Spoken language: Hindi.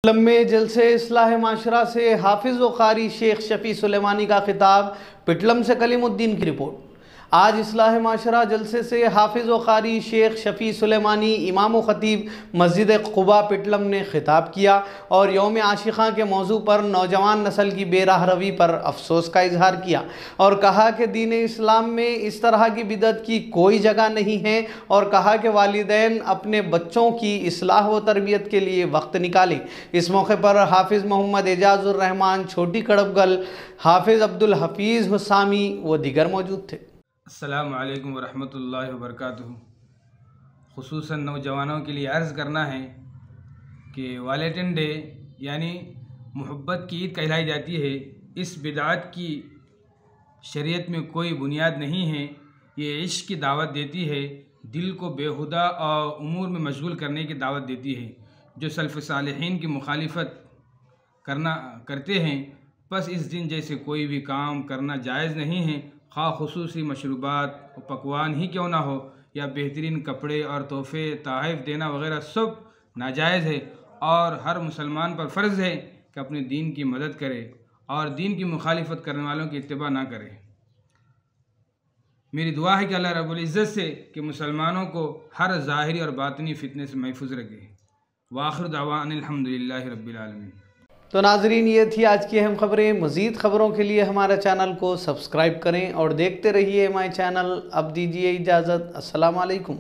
लम्बे जलसे इस्लाह माशरा से हाफिज़ व क़ारी शेख शफ़ी सुलेमानी का खिताब। पिटलम से कलीमुद्दीन की रिपोर्ट। आज इस्लाह माशरा जलसे से हाफिज़ व क़ारी शेख शफ़ी सुलेमानी इमाम व ख़तीब मस्जिद क़ुबा पिटलम ने खिताब किया और यौम आशिक़ा के मौजू पर नौजवान नस्ल की बेराह रवी पर अफसोस का इजहार किया और कहा कि दीन इस्लाम में इस तरह की बिदअत की कोई जगह नहीं है और कहा कि वालिदैन अपने बच्चों की इस्लाह व तरबियत के लिए वक्त निकालें। इस मौके पर हाफिज़ मोहम्मद एजाज़ुर रहमान छोटी कड़बगल, हाफिज़ अब्दुल हफीज़ हुसामी व दीगर मौजूद थे। अस्सलामु अलैकुम वरहमतुल्लाहि वबरकातुहू। खुसूसन नौजवानों के लिए अर्ज़ करना है कि वैलेंटाइन डे यानी मोहब्बत की ईद कहलाई जाती है। इस बिदअत की शरीयत में कोई बुनियाद नहीं है। ये इश्क की दावत देती है, दिल को बेहुदा और उमूर में मशगूल करने की दावत देती है। जो सल्फ़ सालिहीन की मुखालिफत करते हैं, बस इस दिन जैसे कोई भी काम करना जायज़ नहीं है, ख़ास खुसूसी मशरूबात और पकवान ही क्यों ना हो या बेहतरीन कपड़े और तोहफ़े तोहफ़ देना वगैरह सब नाजायज़ है और हर मुसलमान पर फ़र्ज़ है कि अपने दीन की मदद करे और दीन की मुखालिफत करने वालों की इत्तिबा ना करे। मेरी दुआ है कि अल्लाह रब्बुल इज़्ज़त से कि मुसलमानों को हर ज़ाहिरी और बातिनी फितने से महफूज रखे। वाखिर दावाना अल्हम्दुलिल्लाहि रब्बिल आलमीन। तो नाजरीन, ये थी आज की अहम खबरें। मज़ीद ख़बरों के लिए हमारे चैनल को सब्सक्राइब करें और देखते रहिए हमारे चैनल। अब दीजिए इजाज़त। अस्सलाम वालेकुम।